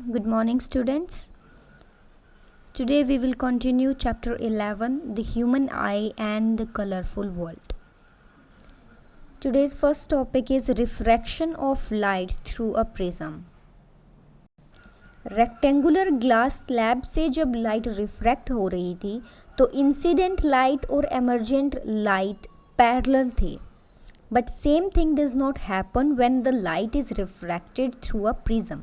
Good morning, students. Today we will continue chapter 11, the human eye and the colorful world. Today's first topic is refraction of light through a prism. Rectangular glass slab से जब light refract हो रही थी तो incident light और emergent light parallel थे, but same thing does not happen when the light is refracted through a prism.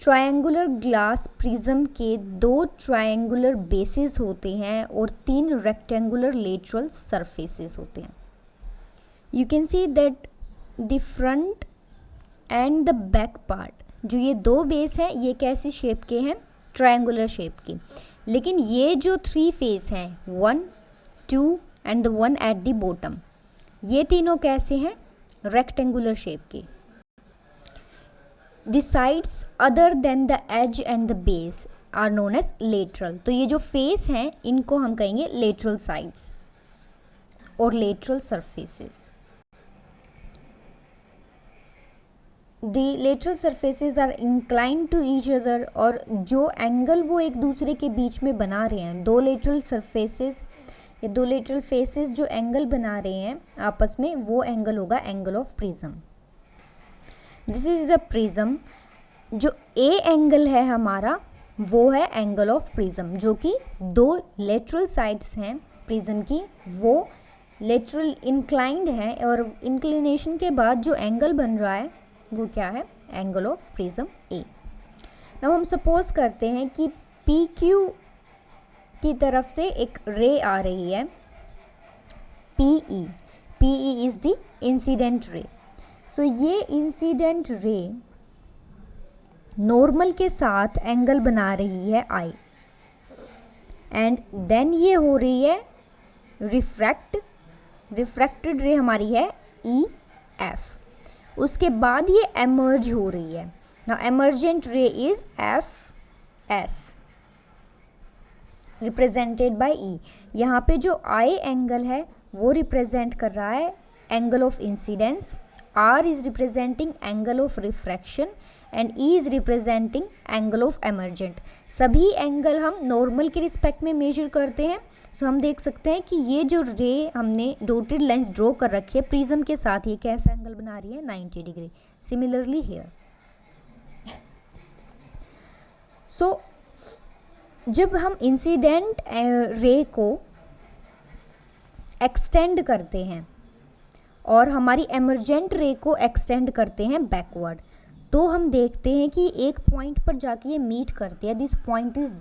Triangular glass prism के दो ट्रायंगुलर बेसिस होते हैं और तीन रेक्टेंगुलर लेटरल सरफेसेस होते हैं. You can see that the front end the back part, जो ये दो बेस हैं, ये कैसी शेप के हैं? ट्रायंगुलर शेप के. लेकिन ये जो थ्री फेस हैं, 1, 2 and the one at the bottom, ये तीनों कैसे हैं? रेक्टेंगुलर शेप के. The sides other than the edge and the base are known as lateral. तो ये जो फेस हैं इनको हम कहेंगे lateral sides और lateral surfaces. The lateral surfaces are inclined to each other. और जो एंगल वो एक दूसरे के बीच में बना रहे हैं, दो lateral surfaces या दो lateral faces जो एंगल बना रहे हैं आपस में, वो एंगल होगा angle of prism. This is the prism. जो ए एंगल है हमारा वो है एंगल ऑफ प्रिज्म, जो कि दो लेटरल साइड्स हैं प्रिज्म की, वो लेटरल इंक्लाइंड है और इंक्लिनेशन के बाद जो एंगल बन रहा है वो क्या है? Angle of prism A. Now हम सपोज करते हैं कि पी क्यू की तरफ से एक रे आ रही है, PE. PE is the incident ray. So ये इंसिडेंट रे नॉर्मल के साथ एंगल बना रही है आई, एंड देन ये हो रही है रिफ्रैक्टेड रे हमारी है ई एफ. उसके बाद ये एमर्ज हो रही है. Now emergent ray is F S represented by E. यहाँ पे जो आई एंगल है वो रिप्रेजेंट कर रहा है angle of incidence, R is representing angle of refraction and E is representing angle of emergent. सभी एंगल हम नॉर्मल के रिस्पेक्ट में मेजर करते हैं. सो हम देख सकते हैं कि ये जो रे हमने डॉटेड लाइंस ड्रॉ कर रखी है प्रिज्म के साथ, ये कैसा एंगल बना रही है? 90 डिग्री. Similarly here. सो जब हम इंसिडेंट रे को एक्सटेंड करते हैं और हमारी एमर्जेंट रे को एक्सटेंड करते हैं बैकवर्ड, तो हम देखते हैं कि एक पॉइंट पर जाके ये मीट करते हैं. This point is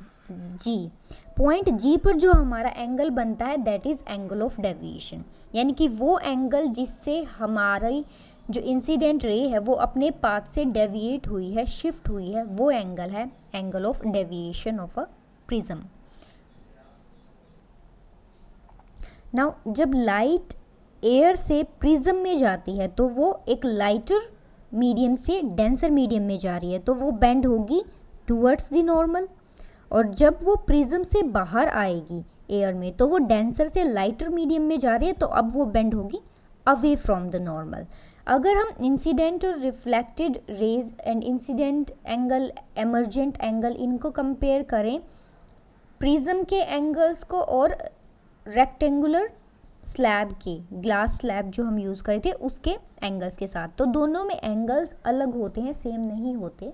G. Point G पर जो हमारा एंगल बनता है that is angle of deviation. यानी कि वो एंगल जिससे हमारी जो इंसिडेंट रे है वो अपने पाथ से डेविएट हुई है, शिफ्ट हुई है, वो एंगल है angle of deviation of a prism. Now जब लाइट एयर से प्रिज्म में जाती है तो वो एक लाइटर मीडियम से डेंसर मीडियम में जा रही है, तो वो बेंड होगी टूवर्ड्स द नॉर्मल. और जब वो प्रिज्म से बाहर आएगी एयर में तो वो डेंसर से लाइटर मीडियम में जा रही है, तो अब वो बेंड होगी अवे फ्रॉम द नॉर्मल. अगर हम इंसिडेंट और reflected raise and incident angle, emergent angle, इनको कंपेयर करें प्रिज्म के एंगल्स को और रेक्टेंगुलर स्लैब के, ग्लास स्लैब जो हम यूज़ करे थे उसके एंगल्स के साथ, तो दोनों में एंगल्स अलग होते हैं, सेम नहीं होते.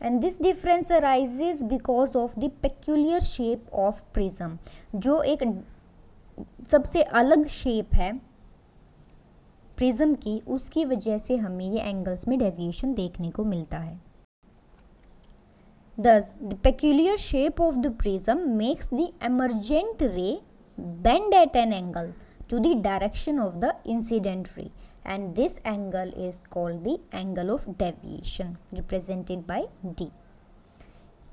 And this difference arises because of the peculiar shape of prism. जो एक सबसे अलग शेप है प्रिज्म की, उसकी वजह से हमें ये एंगल्स में डेविएशन देखने को मिलता है. Thus, the peculiar shape of the prism makes the emergent ray bend at an angle to the direction of the incident ray, and this angle is called the angle of deviation, represented by D.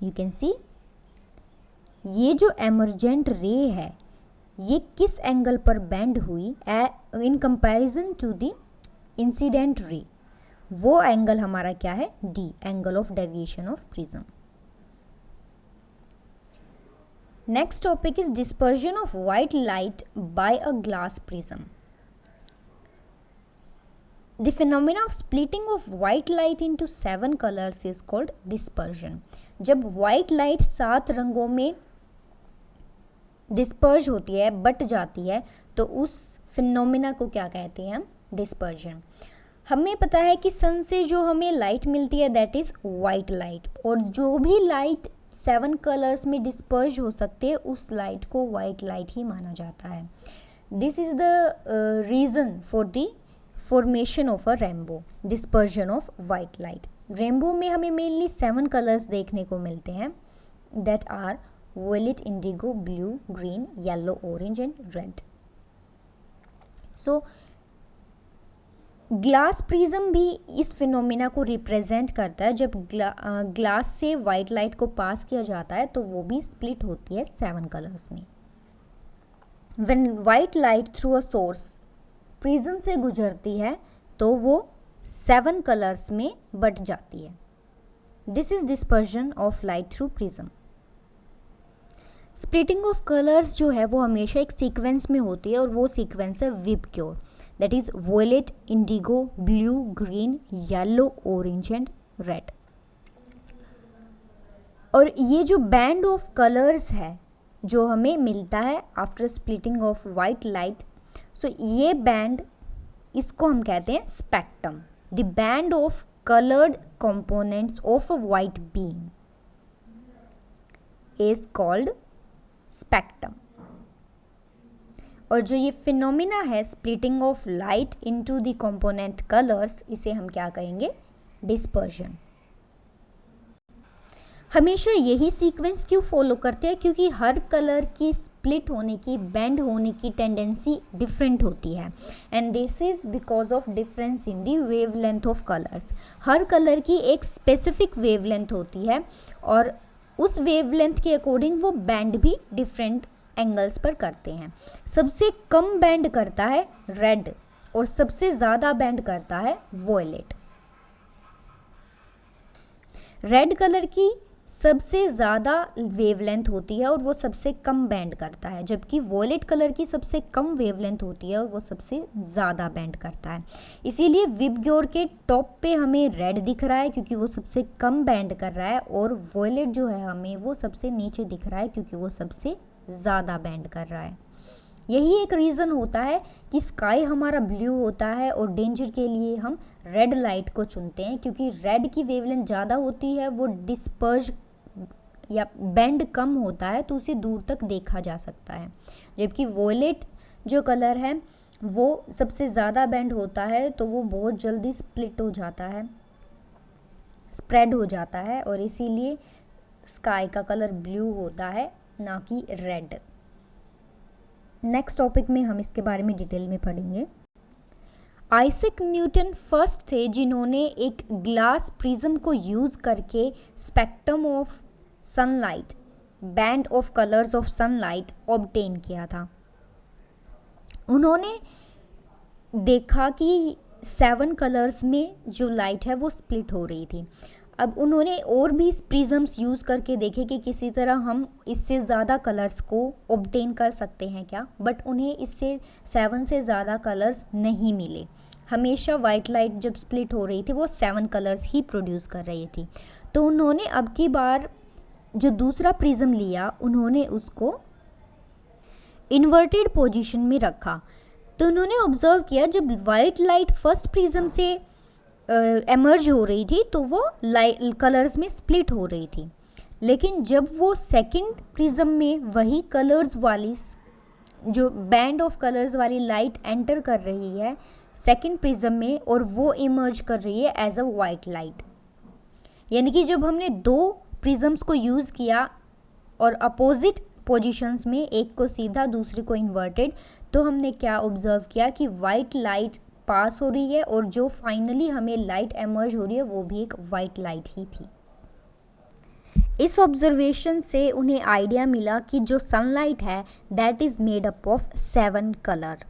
You can see ये जो emergent ray है ये किस angle पर bend हुई in comparison to the incident ray, वो angle हमारा क्या है? D, angle of deviation of prism. Next topic is dispersion of white light by a glass prism. The phenomena of splitting of white light into 7 colors is called dispersion. जब white light 7 रंगों में disperse होती है, but जाती है, तो उस phenomena को क्या कहते हैं हम? डिस्पर्जन. हमें पता है कि सन से जो हमें लाइट मिलती है दैट इज वाइट लाइट, और जो भी लाइट 7 कलर्स में डिस्पर्ज हो सकते हैं उस लाइट को वाइट लाइट ही माना जाता है. This is the reason for the formation of a rainbow, dispersion of white light. Rainbow में हमें मेनली 7 कलर्स देखने को मिलते हैं that are violet, indigo, blue, green, yellow, orange and red. So glass prism भी इस फिनोमिना को represent करता है. जब ग्लास से वाइट लाइट को पास किया जाता है तो वो भी स्प्लिट होती है 7 कलर्स में. When white light through a source prism से गुजरती है तो वो 7 कलर्स में बट जाती है. This is dispersion of light through prism. Splitting of colours जो है वो हमेशा एक सीक्वेंस में होती है, और वो सीक्वेंस है VIBGYOR, that is violet, indigo, blue, green, yellow, orange and red. और ये जो बैंड ऑफ कलर्स है जो हमें मिलता है after splitting of white light, so ये बैंड, इसको हम कहते हैं spectrum. The band of colored components of a white beam is called spectrum. और जो ये फिनोमिना है splitting of light into the component colours, इसे हम क्या कहेंगे? डिस्पर्जन. हमेशा यही सीक्वेंस क्यों फॉलो करते हैं? क्योंकि हर कलर की स्प्लिट होने की, बेंड होने की टेंडेंसी डिफरेंट होती है, and this is because of difference in the wavelength of colours. Her colour की एक स्पेसिफिक वेवलेंथ होती है, और उस वेवलेंथ के अकॉर्डिंग वो बैंड भी डिफरेंट एंगल्स पर करते हैं. सबसे कम बैंड करता है रेड, और सबसे ज़्यादा बैंड करता है वॉयलेट. रेड कलर की सबसे ज़्यादा वेवलेंथ होती है और वो सबसे कम बैंड करता है, जबकि वॉयलेट कलर की सबसे कम वेवलेंथ होती है और वो सबसे ज़्यादा बैंड करता है. इसीलिए विबग्योर के टॉप पे हमें रेड दिख रहा है क्योंकि वो सबसे कम बैंड कर रहा है, और वॉयलेट जो है हमें वो सबसे नीचे दिख रहा है क्योंकि वो सबसे ज़्यादा बैंड कर रहा है. यही एक रीज़न होता है कि स्काई हमारा ब्लू होता है और डेंजर के लिए हम रेड लाइट को चुनते हैं, क्योंकि रेड की वेवलेंथ ज़्यादा होती है, वो डिस्पर्ज या बेंड कम होता है तो उसे दूर तक देखा जा सकता है. जबकि वॉयलेट जो कलर है वो सबसे ज़्यादा बेंड होता है तो वो बहुत जल्दी स्प्लिट हो जाता है, स्प्रेड हो जाता है, और इसीलिए स्काई का कलर ब्लू होता है, ना कि रेड. नेक्स्ट टॉपिक में हम इसके बारे में डिटेल में पढ़ेंगे. आइजैक न्यूटन फर्स्ट थे जिन्होंने एक ग्लास प्रिज्म को यूज़ करके spectrum of sunlight, band of colours of sunlight obtain किया था. उन्होंने देखा कि 7 कलर्स में जो लाइट है वो स्प्लिट हो रही थी. अब उन्होंने और भी प्रिज्म्स यूज़ करके देखे कि किसी तरह हम इससे ज़्यादा कलर्स को ऑब्टेन कर सकते हैं क्या, बट उन्हें इससे 7 से ज़्यादा कलर्स नहीं मिले. हमेशा वाइट लाइट जब स्प्लिट हो रही थी वो 7 कलर्स ही प्रोड्यूस कर रही थी. तो उन्होंने अब की बार जो दूसरा प्रिज्म लिया, उन्होंने उसको इन्वर्टेड पोजीशन में रखा. तो उन्होंने ऑब्जर्व किया जब वाइट लाइट फर्स्ट प्रिज्म से एमर्ज हो रही थी तो वो कलर्स में स्प्लिट हो रही थी, लेकिन जब वो सेकंड प्रिज्म में वही कलर्स वाली जो बैंड ऑफ कलर्स वाली लाइट एंटर कर रही है सेकंड प्रिज्म में, और वो इमर्ज कर रही है एज अ वाइट लाइट. यानी कि जब हमने 2 प्रिज्म्स को यूज़ किया और अपोजिट पोजीशंस में, एक को सीधा दूसरे को इन्वर्टेड, तो हमने क्या ऑब्जर्व किया कि वाइट लाइट पास हो रही है, और जो फाइनली हमें लाइट एमर्ज हो रही है वो भी एक वाइट लाइट ही थी. इस ऑब्जर्वेशन से उन्हें आइडिया मिला कि जो सनलाइट है that is made up of 7 colour.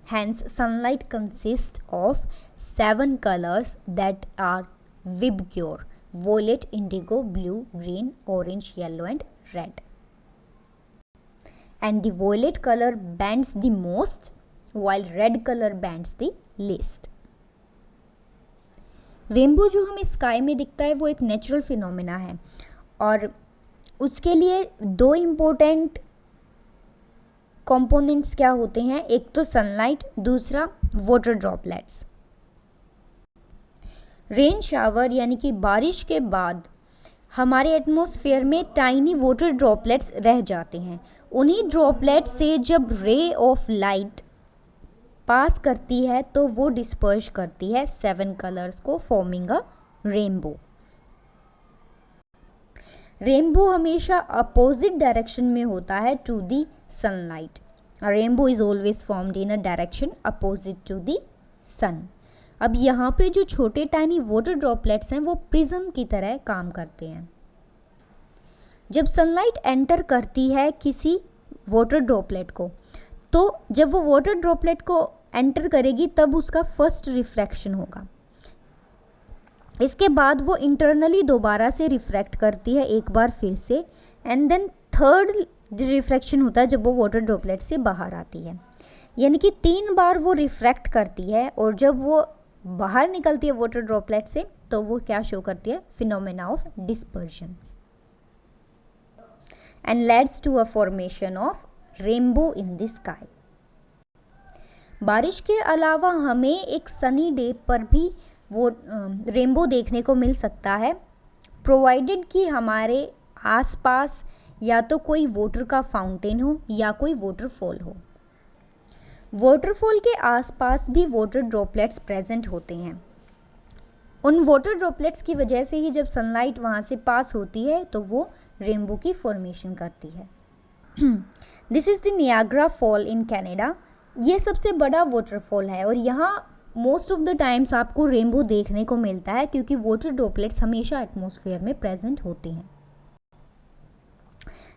Hence sunlight consist of 7 colours that are VIBGYOR, violet, indigo, blue, green, orange, yellow and red. And the violet color bends the most while red color bends the least. Rainbow जो हमें sky में दिखता है वो एक natural phenomena है और उसके लिए दो इम्पोर्टेंट कंपोनेंट्स क्या होते हैं, एक तो सनलाइट, दूसरा वाटर ड्रॉपलेट्स। रेन शावर यानी कि बारिश के बाद हमारे एटमॉस्फेयर में टाइनी वाटर ड्रॉपलेट्स रह जाते हैं। उन्हीं ड्रॉपलेट्स से जब रे ऑफ लाइट पास करती है तो वो डिस्पर्स करती है 7 कलर्स को, फॉर्मिंग अ रेनबो। रेनबो हमेशा अपोजिट डायरेक्शन में होता है to the sunlight. Rainbow is always formed in a direction opposite to the sun. अब यहाँ पे जो छोटे टाइनी वाटर ड्रॉपलेट्स हैं वो प्रिज्म की तरह काम करते हैं। जब सनलाइट एंटर करती है किसी वाटर ड्रॉपलेट को, तो जब वो वाटर ड्रॉपलेट को एंटर करेगी तब उसका फर्स्ट रिफ्रैक्शन होगा। इसके बाद वो इंटरनली दोबारा से रिफ्रैक्ट करती है एक बार फिर से, एंड देन थर्ड रिफ्रैक्शन होता है जब वो वाटर ड्रॉपलेट से बाहर आती है। यानी कि 3 बार वो रिफ्रैक्ट करती है और जब वो बाहर निकलती है वाटर ड्रॉपलेट से तो वो क्या शो करती है, phenomena of dispersion, and leads to a formation of rainbow in the sky. बारिश के अलावा हमें एक सनी डे पर भी वो रेनबो देखने को मिल सकता है, प्रोवाइडेड कि हमारे आसपास या तो कोई वाटर का फाउंटेन हो या कोई वाटरफॉल हो। वाटरफॉल के आसपास भी वाटर ड्रॉपलेट्स प्रेजेंट होते हैं। उन वाटर ड्रॉपलेट्स की वजह से ही जब सनलाइट वहाँ से पास होती है तो वो रेनबो की फॉर्मेशन करती है। This is the Niagara fall in Canada. ये सबसे बड़ा वाटरफॉल है और यहाँ मोस्ट ऑफ द टाइम्स आपको रेनबो देखने को मिलता है क्योंकि वाटर ड्रॉपलेट्स हमेशा एटमॉस्फेयर में प्रेजेंट होते हैं।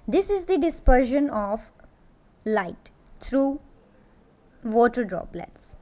This is the dispersion of light through water droplets.